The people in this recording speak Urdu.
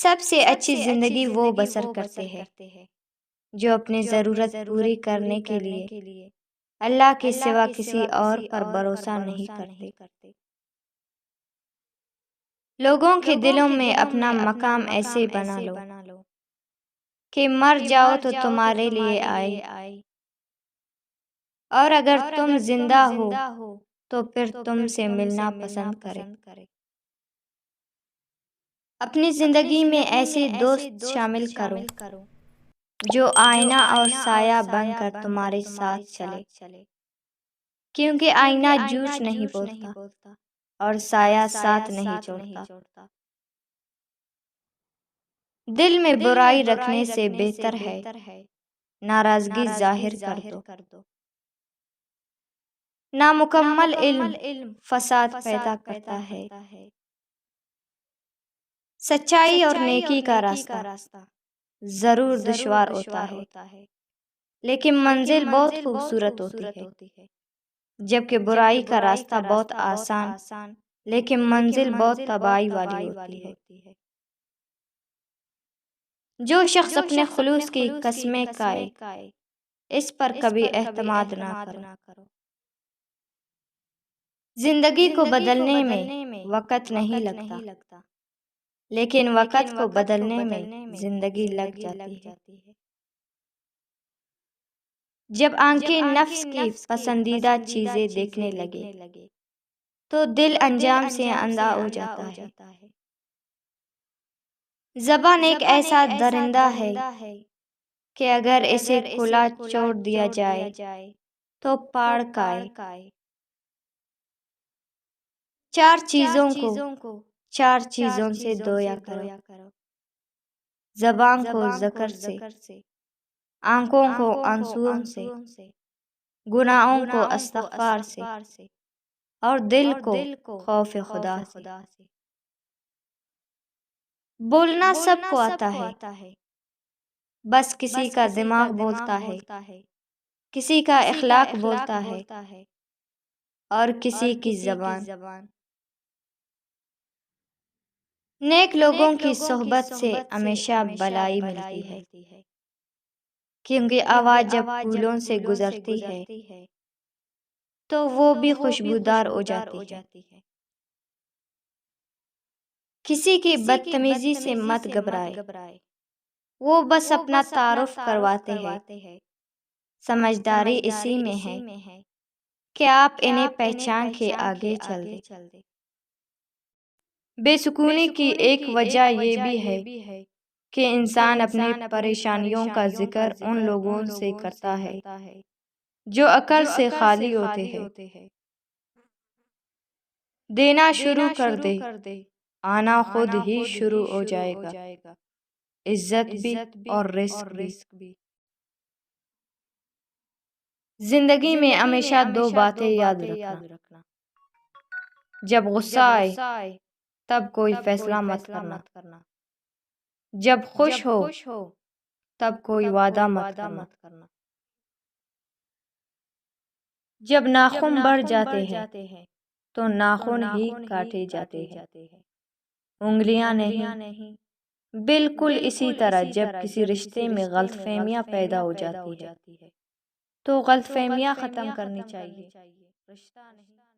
سب سے اچھی زندگی وہ بسر کرتے ہیں جو اپنی ضرورت پوری کرنے کے لیے اللہ کے سوا کسی اور پر بھروسہ نہیں کرتے۔ لوگوں کے دلوں میں اپنا مقام ایسے بنا لو کہ مر جاؤ تو تمہارے لیے آئے، اور اگر تم زندہ ہو تو پھر تم سے ملنا پسند کرے۔ اپنی زندگی میں ایسے دوست شامل کرو جو آئینہ اور سایہ بن کر تمہارے ساتھ چلے، کیونکہ آئینہ جھوٹ نہیں بولتا اور سایہ ساتھ نہیں چھوڑتا۔ دل میں برائی رکھنے سے بہتر ہے ناراضگی ظاہر کر دو۔ نامکمل علم فساد پیدا کرتا ہے۔ سچائی اور نیکی کا راستہ ضرور دشوار ہوتا ہے، لیکن منزل بہت خوبصورت ہوتی ہے، جبکہ برائی کا راستہ بہت آسان لیکن منزل بہت تباہی والی ہوتی ہے۔ جو شخص اپنے خلوص کی قسمیں کھائے اس پر کبھی اعتماد نہ کرو۔ زندگی کو بدلنے میں وقت نہیں لگتا، لیکن وقت کو بدلنے میں زندگی لگ جاتی ہے۔ جب آنکھیں نفس کی پسندیدہ چیزیں دیکھنے لگے تو دل انجام سے اندھا ہو جاتا ہے۔ زبان ایک ایسا درندہ ہے کہ اگر اسے کھلا چھوڑ دیا جائے تو پھاڑ کھائے۔ چار چیزوں سے دھویا کرو: زبان کو ذکر سے، آنکھوں کو آنسوؤں سے، گناہوں کو استغفار سے، اور دل کو خوف خدا سے۔ بولنا سب کو آتا ہے، بس کسی کا دماغ بولتا ہے، کسی کا اخلاق بولتا ہے، اور کسی کی زبان۔ نیک لوگوں کی صحبت سے ہمیشہ بھلائی ملتی ہے، کیونکہ ہوا جب پھولوں سے گزرتی ہے تو وہ بھی خوشبودار ہو جاتی ہے۔ کسی کی بدتمیزی سے مت گھبرائے، وہ بس اپنا تعارف کرواتے ہیں۔ سمجھداری اسی میں ہے کہ آپ انہیں پہچان کے آگے چل دیں۔ بے سکونی کی ایک وجہ یہ بھی ہے کہ انسان اپنی پریشانیوں کا ذکر ان لوگوں سے کرتا ہے جو عقل سے خالی ہوتے ہیں۔ دینا شروع کر دے، آنا خود ہی شروع ہو جائے گا، عزت بھی اور رزق بھی۔ زندگی میں ہمیشہ دو باتیں یاد رکھنا: جب غصہ آئے تب کوئی فیصلہ مت کرنا، جب خوش ہو تب کوئی وعدہ مت کرنا۔ جب ناخن بڑھ جاتے ہیں تو ناخن ہی کاٹے جاتے ہیں، انگلیاں نہیں۔ بالکل اسی طرح جب کسی رشتے میں غلط فہمیاں پیدا ہو جاتی ہے تو غلط فہمیاں ختم کرنی چاہیے، رشتہ نہیں۔